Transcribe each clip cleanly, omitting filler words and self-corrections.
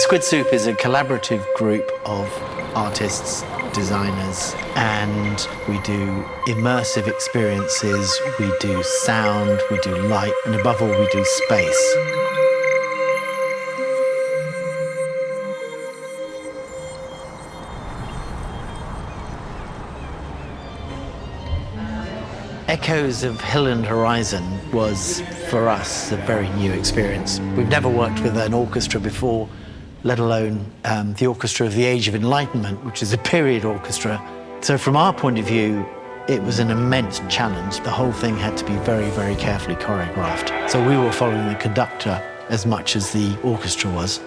Squidsoup is a collaborative group of artists, designers, and we do immersive experiences, we do sound, we do light, and above all, we do space. Echoes of Hill and Horizon was, for us, a very new experience. We've never worked with an orchestra before, let alone the orchestra of the Age of Enlightenment, which is a period orchestra. So from our point of view, it was an immense challenge. The whole thing had to be very, very carefully choreographed. So we were following the conductor as much as the orchestra was.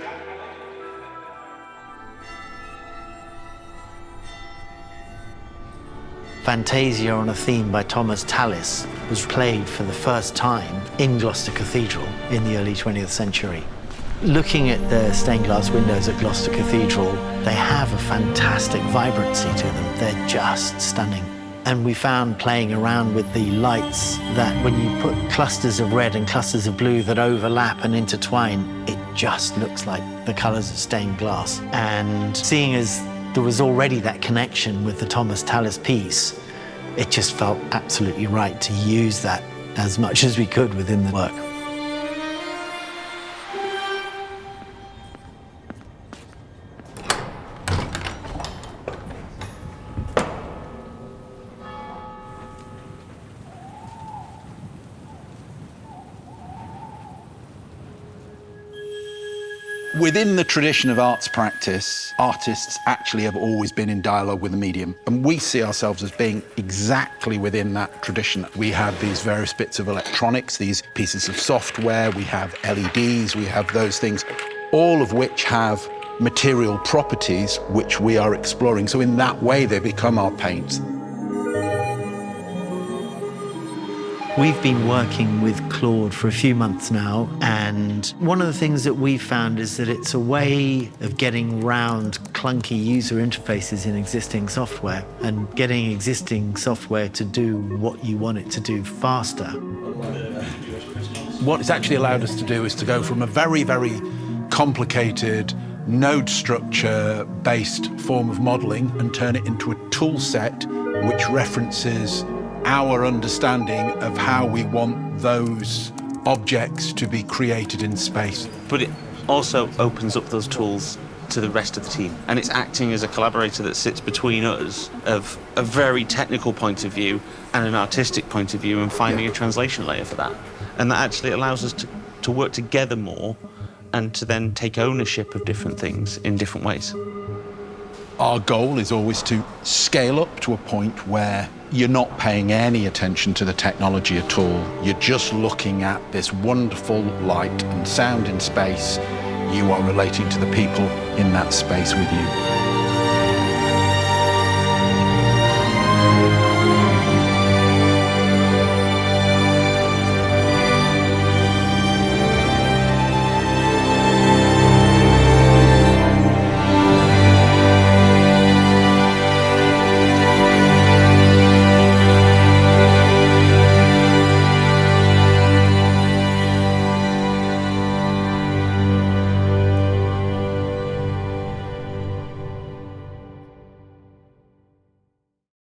Fantasia on a Theme by Thomas Tallis was played for the first time in Gloucester Cathedral in the early 20th century. Looking at the stained glass windows at Gloucester Cathedral, they have a fantastic vibrancy to them. They're just stunning. And we found playing around with the lights that when you put clusters of red and clusters of blue that overlap and intertwine, it just looks like the colours of stained glass. And seeing as there was already that connection with the Thomas Tallis piece, it just felt absolutely right to use that as much as we could within the work. Within the tradition of arts practice, artists actually have always been in dialogue with the medium, and we see ourselves as being exactly within that tradition. We have these various bits of electronics, these pieces of software, we have LEDs, we have those things, all of which have material properties which we are exploring. So in that way, they become our paints. We've been working with Claude for a few months now, and one of the things that we've found is that it's a way of getting round clunky user interfaces in existing software and getting existing software to do what you want it to do faster. What it's actually allowed us to do is to go from a very, very complicated node structure-based form of modelling and turn it into a tool set which references our understanding of how we want those objects to be created in space. But it also opens up those tools to the rest of the team, and it's acting as a collaborator that sits between us of a very technical point of view and an artistic point of view, and finding a translation layer for that. And that actually allows us to work together more and to then take ownership of different things in different ways. Our goal is always to scale up to a point where you're not paying any attention to the technology at all. You're just looking at this wonderful light and sound in space. You are relating to the people in that space with you.